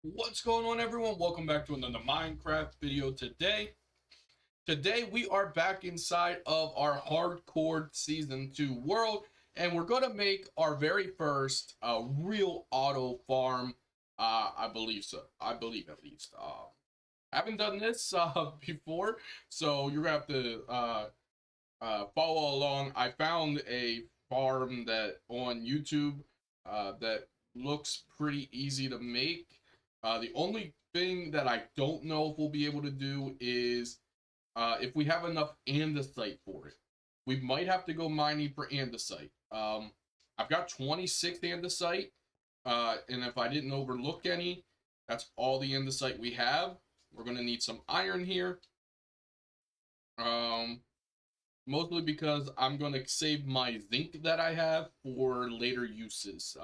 What's going on, everyone? Welcome back to another Minecraft video today. Today we are back inside of our Hardcore Season 2 world, and we're going to make our very first real auto farm. I believe so. I believe at least. I haven't done this before, so you're going to have to follow along. I found a farm that on YouTube that looks pretty easy to make. The only thing that I don't know if we'll be able to do is if we have enough andesite for it. We might have to go mining for andesite. I've got 26 andesite, and if I didn't overlook any, that's all the andesite we have. We're gonna need some iron here. Um, Mostly because I'm gonna save my zinc that I have for later uses.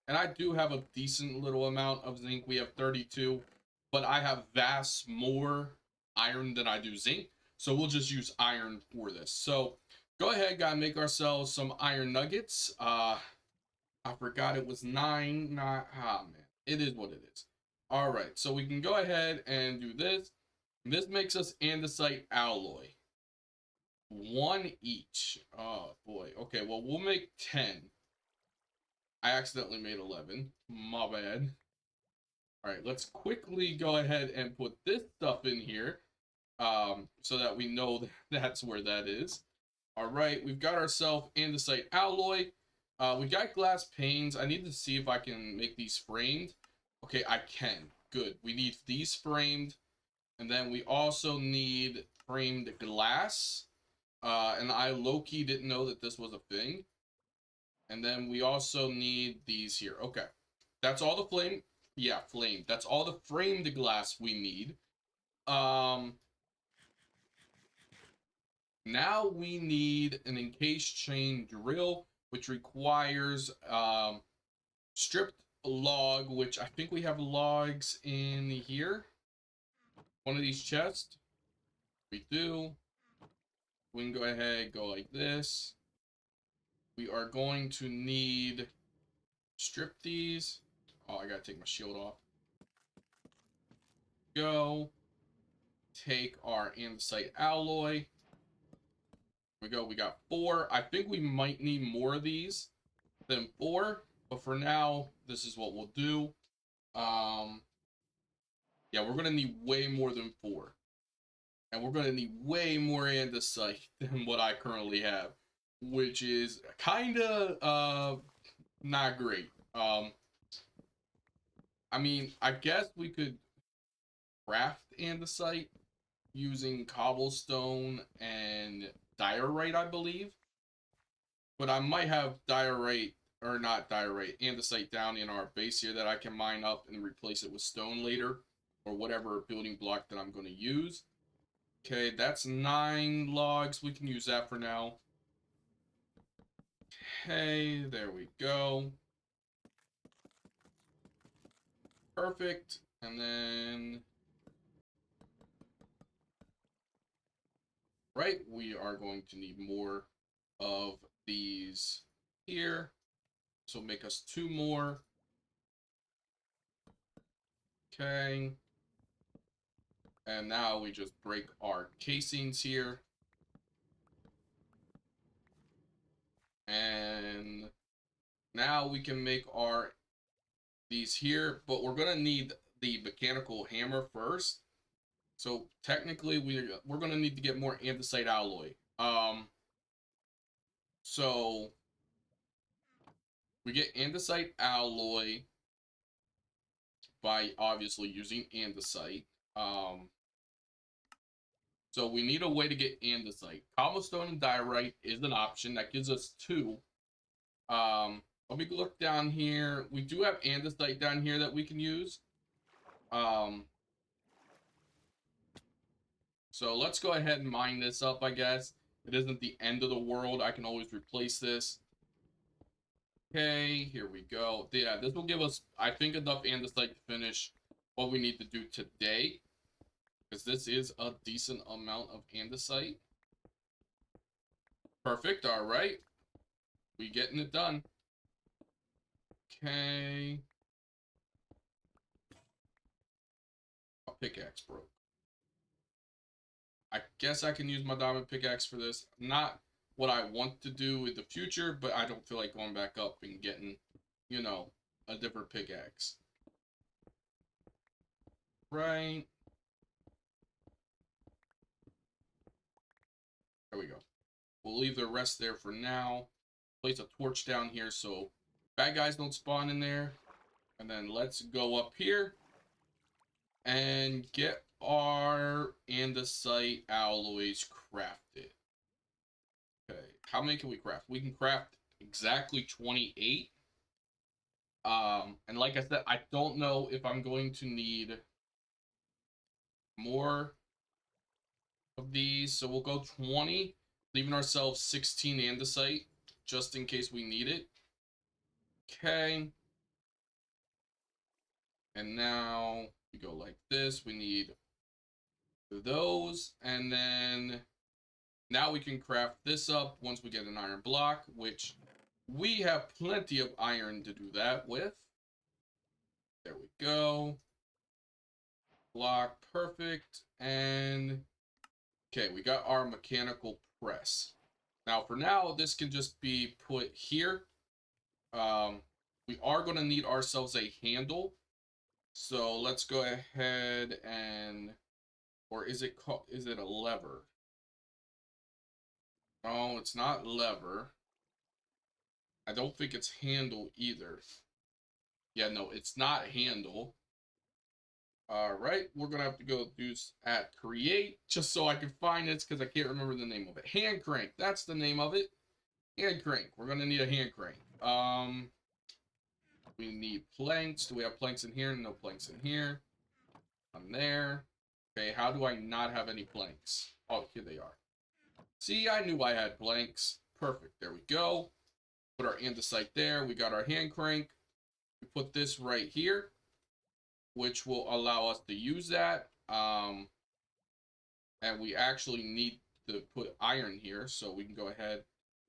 And I do have a decent little amount of zinc. We have 32, but I have vast more iron than I do zinc. So we'll just use iron for this. So go ahead, gotta make ourselves some iron nuggets. I forgot it was 9. Not man. It is what it is. All right, so we can go ahead and do this. This makes us andesite alloy. One each. Oh boy. Okay, well we'll make 10. I accidentally made 11. My bad. All right, let's quickly go ahead and put this stuff in here so that we know that's where that is. All right, we've got ourselves andesite alloy. We got glass panes. I need to see if I can make these framed. Okay, I can. Good. We need these framed. And then we also need framed glass. And I low-key didn't know that this was a thing. And then we also need these here. Okay. That's all the flame. Yeah, flame. That's all the framed glass we need. Um, Now we need an encased chain drill, which requires stripped log, which I think we have logs in here. One of these chests. We do. We can go ahead, go like this. We are going to need strip these. Oh, I gotta take my shield off. Go. Take our andesite alloy. We go. We got 4. I think we might need more of these than 4, but for now, this is what we'll do. Um, yeah, we're gonna need way more than 4, and we're gonna need way more andesite than what I currently have, which is kind of not great. I mean, I guess we could craft andesite using cobblestone and diorite, I believe. But I might have diorite, or not diorite, andesite down in our base here that I can mine up and replace it with stone later, or whatever building block that I'm going to use. Okay, that's 9 logs. We can use that for now. Okay, there we go. Perfect. And then, right, we are going to need more of these here. So make us 2 more. Okay. And now we just break our casings here. And now we can make our these here, but we're gonna need the mechanical hammer first. So technically we're gonna need to get more andesite alloy. So we get andesite alloy by obviously using andesite. Um, so we need a way to get andesite. Cobblestone and diorite is an option that gives us 2. Let me look down here. We do have andesite down here that we can use. So let's go ahead and mine this up, I guess. It isn't the end of the world. I can always replace this. Okay, here we go. Yeah, this will give us, I think, enough andesite to finish what we need to do today. Because this is a decent amount of andesite. Perfect, all right. We getting it done. Okay. pickaxe broke. I guess I can use my diamond pickaxe for this. Not what I want to do in the future, but I don't feel like going back up and getting, you know, a different pickaxe. Right. There we go. We'll leave the rest there for now. Place a torch down here so bad guys don't spawn in there. And then let's go up here and get our andesite alloys crafted. Okay, how many can we craft? We can craft exactly 28. And like I said, I don't know if I'm going to need more of these, so we'll go 20, leaving ourselves 16 andesite just in case we need it. Okay. And now we go like this. We need those, and then now we can craft this up once we get an iron block, which we have plenty of iron to do that with. There we go. Block, perfect. And okay, we got our mechanical press. Now for now, this can just be put here. We are going to need ourselves a handle. So let's go ahead and, or is it called, is it a lever? No, it's not lever. I don't think it's handle either. Yeah, no, it's not handle. All right, we're gonna have to go do at create just so I can find it because I can't remember the name of it. Hand crank, that's the name of it. Hand crank. We're gonna need a hand crank. We need planks. Do we have planks in here? No planks in here. On there. Okay, how do I not have any planks? Oh, here they are. See, I knew I had planks. Perfect. There we go. Put our andesite there. We got our hand crank. We put this right here, which will allow us to use that. And we actually need to put iron here, so we can go ahead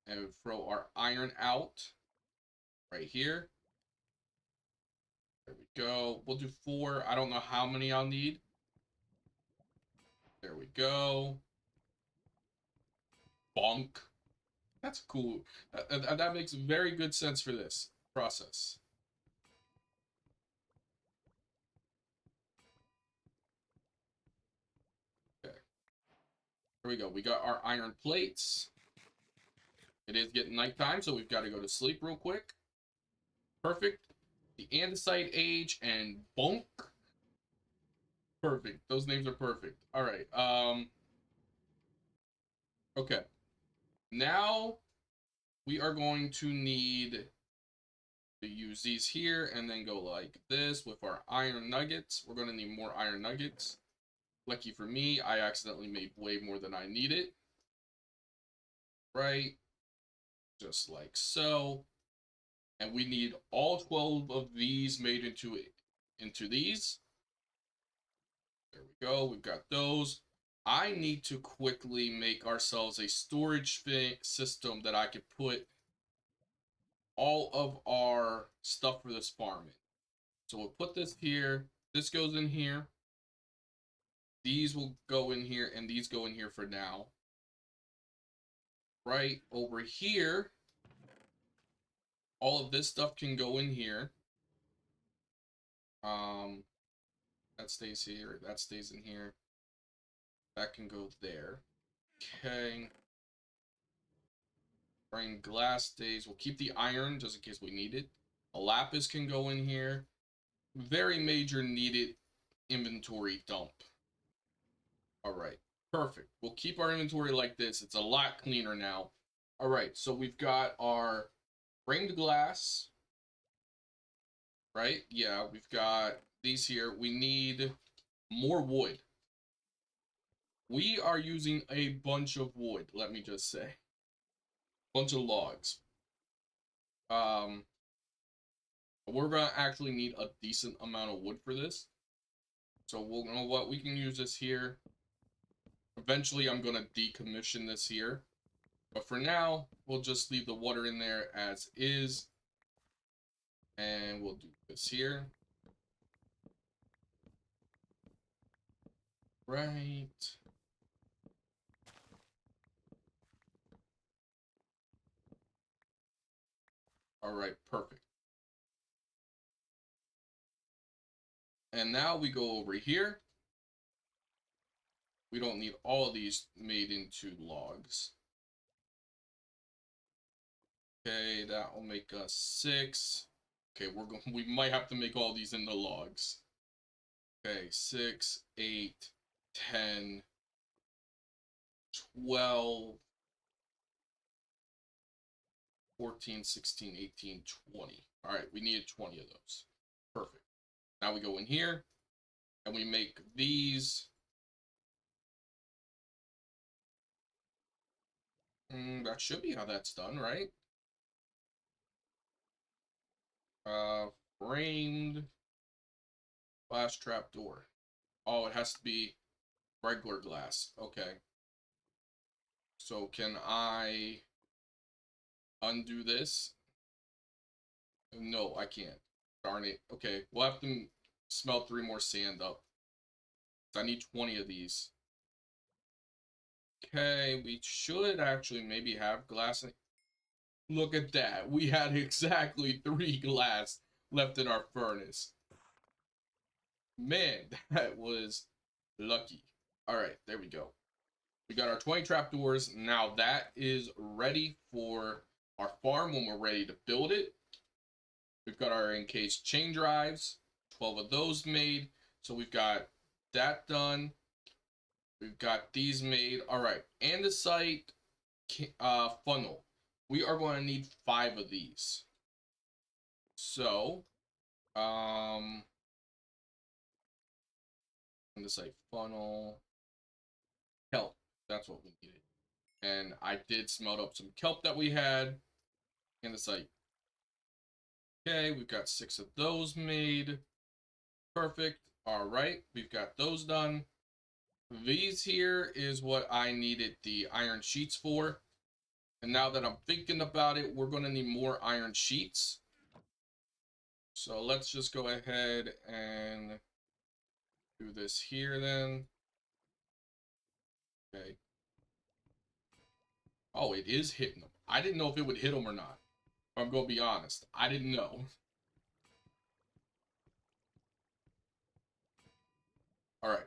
and throw our iron out right here. There we go. We'll do 4. I don't know how many I'll need. There we go. Bonk. That's cool. That makes very good sense for this process. Okay. Here we go. We got our iron plates. It is getting nighttime, so we've got to go to sleep real quick. Perfect. The andesite age and bonk. Perfect. Those names are perfect. All right. Okay. Now we are going to need to use these here and then go like this with our iron nuggets. We're going to need more iron nuggets. Lucky for me, I accidentally made way more than I needed. Right? Just like so. And we need all 12 of these made into these. There we go. We've got those. I need to quickly make ourselves a storage system that I could put all of our stuff for this farm in. So we'll put this here. This goes in here. These will go in here, and these go in here for now. Right over here, all of this stuff can go in here. That stays here. That stays in here. That can go there. Okay. Iron glass stays. We'll keep the iron just in case we need it. A lapis can go in here. Very major needed inventory dump. All right. Perfect. We'll keep our inventory like this. It's a lot cleaner now. All right. So we've got our framed glass. Right? Yeah, we've got these here. We need more wood. We are using a bunch of wood, let me just say. Bunch of logs. We're gonna actually need a decent amount of wood for this. So we'll know what we can use this here. Eventually I'm gonna decommission this here. But for now, we'll just leave the water in there as is. And we'll do this here. right. All right, perfect. And now we go over here. We don't need all of these made into logs. Okay, that will make us 6. Okay, we might have to make all these into logs. Okay, 6, 8, 10, 12, 14, 16, 18, 20. All right, we needed 20 of those. Perfect. Now we go in here and we make these. That should be how that's done, right? Uh, framed glass trapdoor. Oh, it has to be regular glass. Okay. So can I undo this? No, I can't. Darn it. Okay, we'll have to smelt 3 more sand up. I need 20 of these. Okay, we should actually maybe have glass. Look at that. We had exactly 3 glass left in our furnace. Man, that was lucky. All right, there we go. We got our 20 trapdoors. Now that is ready for our farm when we're ready to build it. We've got our encased chain drives, 12 of those made. So we've got that done. We've got these made. All right, andesite funnel. We are going to need 5 of these. So, andesite funnel, kelp. That's what we needed. And I did smelt up some kelp that we had. Andesite. Okay, we've got 6 of those made. Perfect. All right, we've got those done. These here is what I needed the iron sheets for. And now that I'm thinking about it, we're going to need more iron sheets. So let's just go ahead and do this here then. Okay. Oh, it is hitting them. I didn't know if it would hit them or not. I'm going to be honest. I didn't know. All right.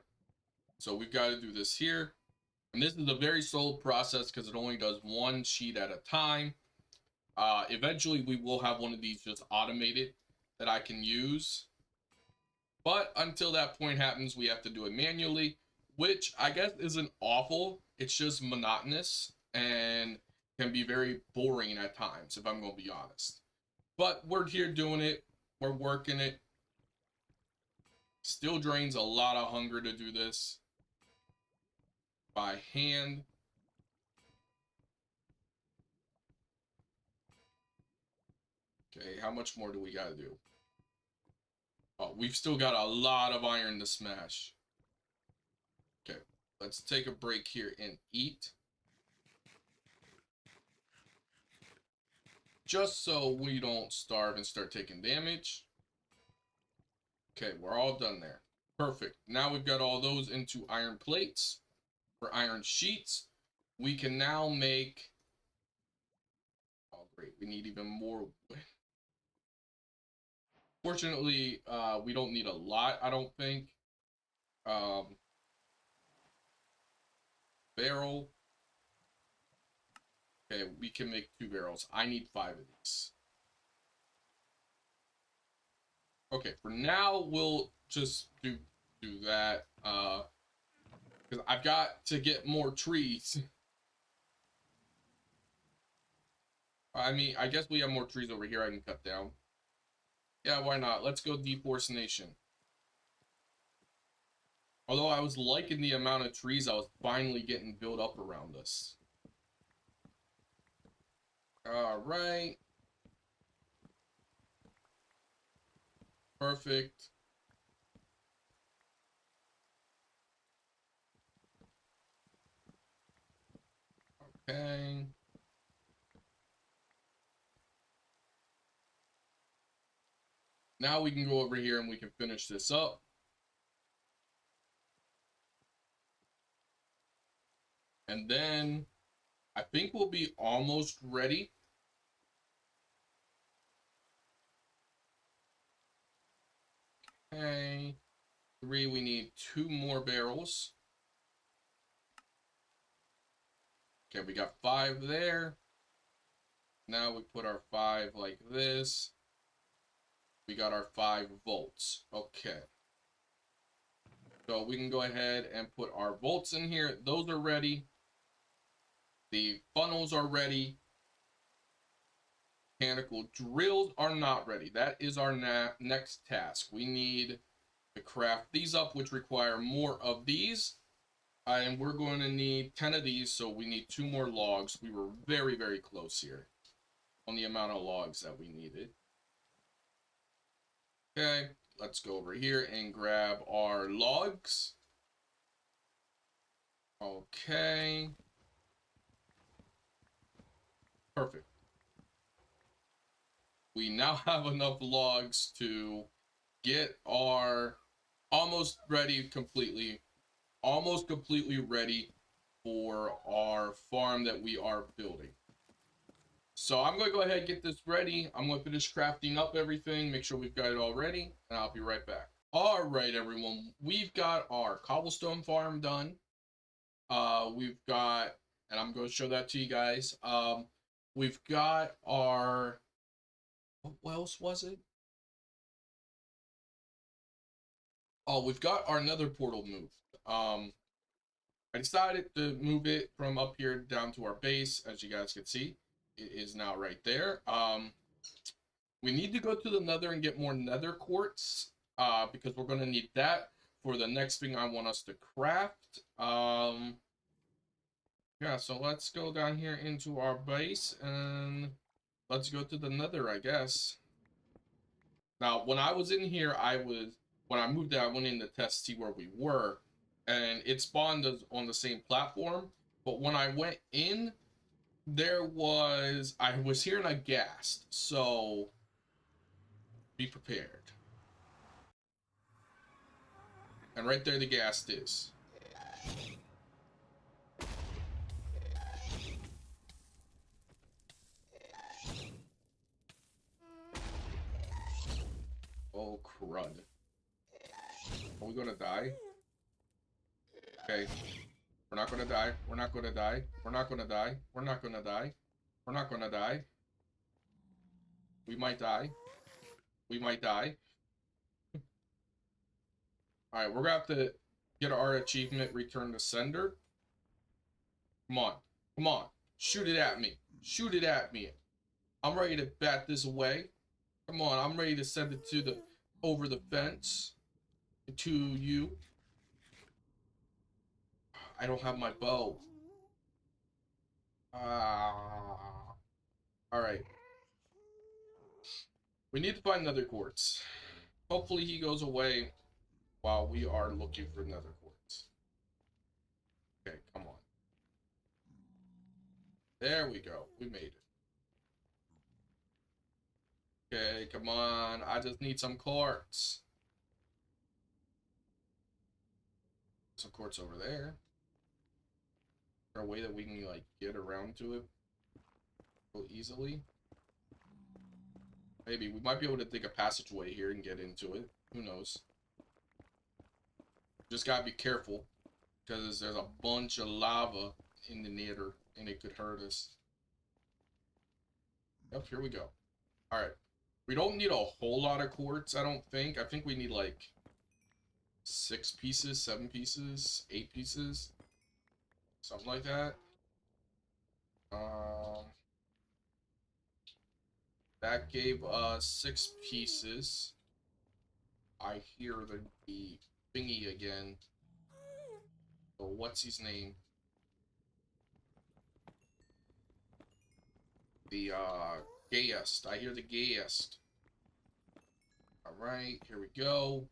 So we've got to do this here. And this is a very slow process because it only does 1 sheet at a time. Eventually, we will have one of these just automated that I can use. But until that point happens, we have to do it manually, which I guess isn't awful. It's just monotonous and can be very boring at times, if I'm going to be honest. But we're here doing it. We're working it. Still drains a lot of hunger to do this by hand. Okay, how much more do we got to do? Oh, we've still got a lot of iron to smash. Okay, let's take a break here and eat. Just so we don't starve and start taking damage. Okay, we're all done there. Perfect. Now we've got all those into iron plates or iron sheets. We can now make... Oh, great. We need even more wood. Fortunately, we don't need a lot, I don't think. Barrel. Okay, we can make 2 barrels. I need 5 of these. Okay, for now, we'll just do that. Because I've got to get more trees. I mean, I guess we have more trees over here I can cut down. Yeah, why not? Let's go deforestation. Although I was liking the amount of trees I was finally getting built up around us. All right. Perfect. Okay. Now we can go over here and we can finish this up. And then I think we'll be almost ready. Okay. 3, we need 2 more barrels. Okay, we got 5 there. Now we put our 5 like this. We got our 5 volts. Okay. So we can go ahead and put our volts in here. Those are ready. The funnels are ready. Mechanical drills are not ready. That is our next task. We need to craft these up, which require more of these. And we're going to need 10 of these, so we need 2 more logs. We were very, very close here on the amount of logs that we needed. Okay, let's go over here and grab our logs. Okay. Perfect. We now have enough logs to get our almost completely ready for our farm that we are building. So I'm going to go ahead and get this ready. I'm going to finish crafting up everything, make sure we've got it all ready, and I'll be right back. All right, everyone, we've got our cobblestone farm done. We've got, and I'm going to show that to you guys. We've got our, what else was it? Oh, we've got our nether portal moved. I decided to move it from up here down to our base. As you guys can see, it is now right there. We need to go to the nether and get more nether quartz, because we're going to need that for the next thing I want us to craft. Yeah, so let's go down here into our base and let's go to the nether, I guess. Now, when I was in here, when I moved out, I went in to test to see where we were, and it spawned us on the same platform. But when I went in, I was hearing a ghast, so be prepared. And right there, the ghast is. Oh, crud. Are we gonna die? Okay. We're not gonna die. We're not gonna die. We're not gonna die. We're not gonna die. We're not gonna die. We might die. We might die. Alright, we're gonna have to get our achievement, return to sender. Come on. Come on. Shoot it at me. Shoot it at me. I'm ready to bat this away. Come on, I'm ready to send it to over the fence. To you. I don't have my bow. Alright. We need to find nether quartz. Hopefully he goes away while we are looking for nether quartz. Okay, come on. There we go. We made it. Okay, come on. I just need some quartz. Some quartz over there. Is there a way that we can, like, get around to it so easily? Maybe. We might be able to dig a passageway here and get into it. Who knows? Just gotta be careful, because there's a bunch of lava in the nether, and it could hurt us. Yep, here we go. Alright. We don't need a whole lot of quartz, I don't think. I think we need, like, 6 pieces, 7 pieces, 8 pieces. Something like that. That gave us 6 pieces. I hear the thingy again. So what's his name? The gayest. I hear the gayest. Alright, here we go.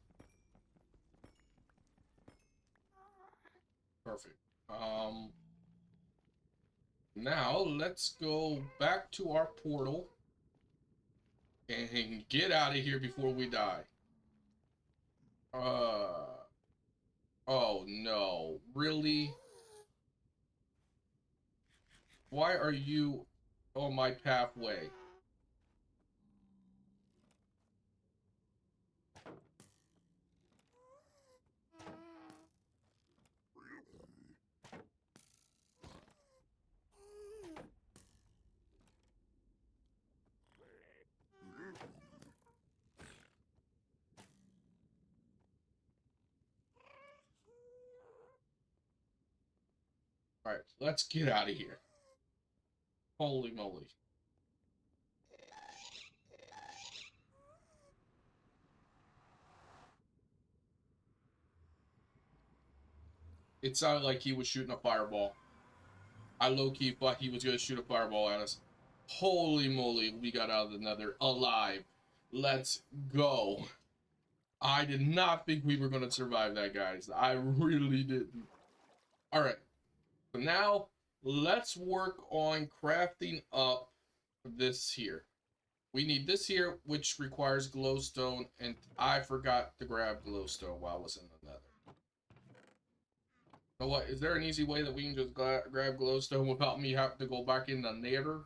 Perfect. Now let's go back to our portal and get out of here before we die. Oh no, really? Why are you on my pathway? Alright, let's get out of here. Holy moly. It sounded like he was shooting a fireball. I low-key thought he was going to shoot a fireball at us. Holy moly, we got out of the nether alive. Let's go. I did not think we were going to survive that, guys. I really didn't. Alright, so now let's work on crafting up this here. We need this here, which requires glowstone, and I forgot to grab glowstone while I was in the nether. So what, is there an easy way that we can just grab glowstone without me having to go back in the nether?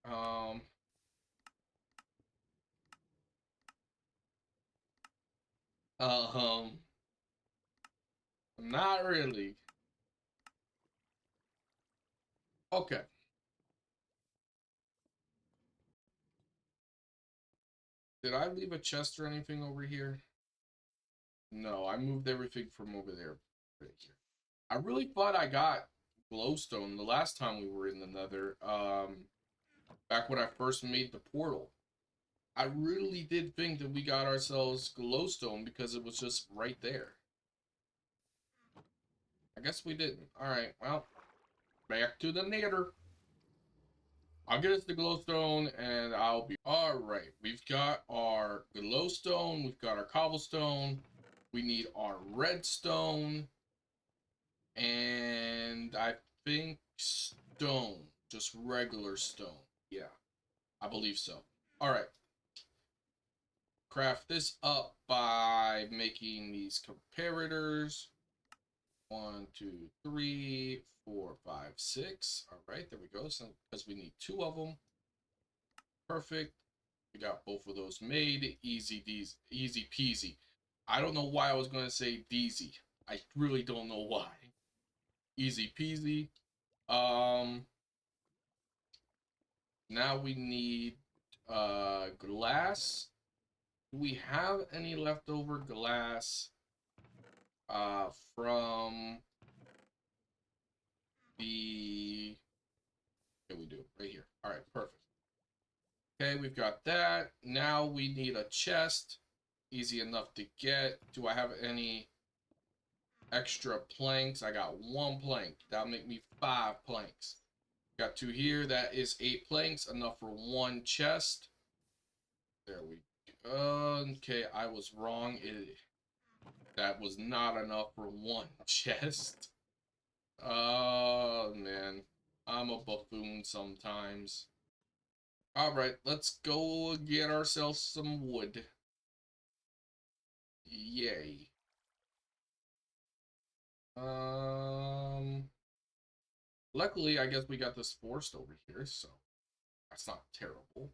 Um, not really. Okay. Did I leave a chest or anything over here? No, I moved everything from over there. Right here. I really thought I got glowstone the last time we were in the nether. Back when I first made the portal. I really did think that we got ourselves glowstone because it was just right there. I guess we didn't. Alright, well, back to the nether. I'll get us the glowstone and I'll be... Alright, we've got our glowstone, we've got our cobblestone, we need our redstone, and I think stone, just regular stone. Yeah, I believe so. Alright. Craft this up by making these comparators. 1, 2, 3, 4, 5, 6. All right, there we go. So because we need 2 of them. Perfect. We got both of those made. Easy peasy. I don't know why I was going to say deezy. I really don't know why. Easy peasy. Now we need glass. Do we have any leftover glass from the... Okay, we do right here. All right, perfect. Okay, we've got that. Now we need a chest. Easy enough to get. Do I have any extra planks? I got 1 plank. That'll make me 5 planks. Got 2 here. That is 8 planks. Enough for 1 chest. There we go. Okay, I was wrong. That was not enough for 1 chest. Oh, man. I'm a buffoon sometimes. Alright, let's go get ourselves some wood. Yay. Luckily, I guess we got this forest over here, so that's not terrible.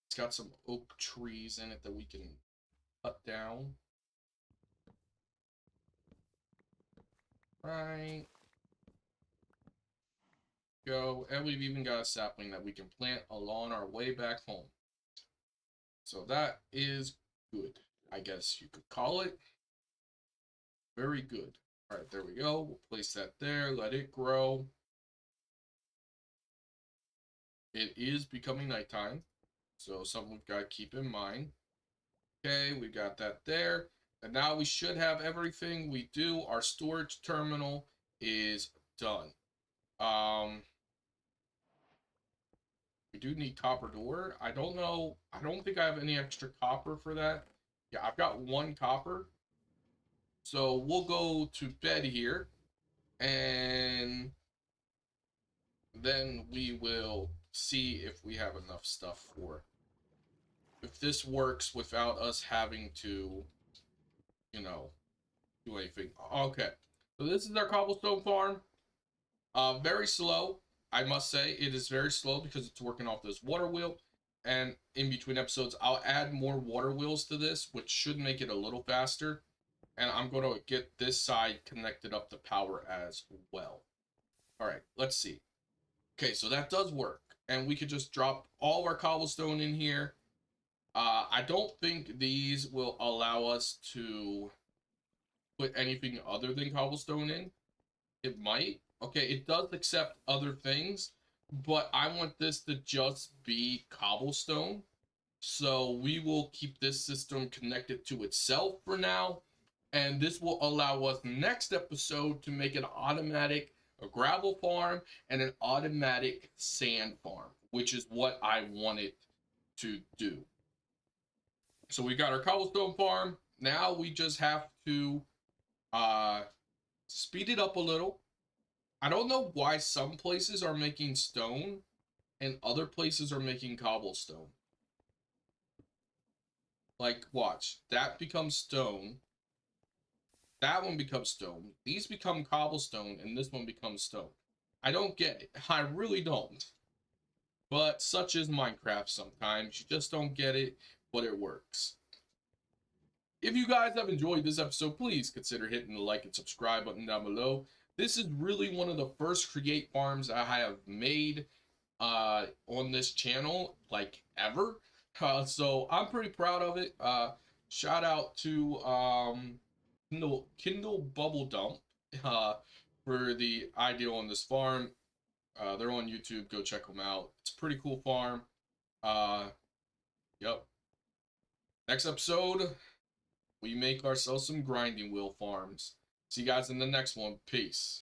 It's got some oak trees in it that we can cut down. Right. Go. And we've even got a sapling that we can plant along our way back home. So that is good, I guess you could call it. Very good. All right, there we go. We'll place that there. Let it grow. It is becoming nighttime, so something we've got to keep in mind. Okay, we got that there. And now we should have everything we do. Our storage terminal is done. We do need copper door. I don't know. I don't think I have any extra copper for that. Yeah, I've got 1 copper. So we'll go to bed here. And then we will see if we have enough stuff for... If this works without us having to, you know, do anything. Okay. So this is our cobblestone farm. Very slow, I must say. It is very slow because it's working off this water wheel. And in between episodes, I'll add more water wheels to this, which should make it a little faster. And I'm going to get this side connected up to power as well. All right, let's see. Okay, so that does work. And we could just drop all our cobblestone in here. I don't think these will allow us to put anything other than cobblestone in. It might. Okay, it does accept other things, but I want this to just be cobblestone. So we will keep this system connected to itself for now. And this will allow us next episode to make an automatic a gravel farm and an automatic sand farm, which is what I wanted to do. So we got our cobblestone farm. Now we just have to uh, speed it up a little. I don't know why some places are making stone and other places are making cobblestone. Like, watch. That becomes stone. That one becomes stone. These become cobblestone, and this one becomes stone. I don't get it. I really don't. But such is Minecraft sometimes. You just don't get it, but it works. If you guys have enjoyed this episode, please consider hitting the like and subscribe button down below. This is really one of the first create farms I have made on this channel, like ever. So I'm pretty proud of it. Shout out to Kindle Bubble Dump for the idea on this farm. They're on YouTube. Go check them out. It's a pretty cool farm. Uh, yep. Next episode, we make ourselves some grinding wheel farms. See you guys in the next one. Peace.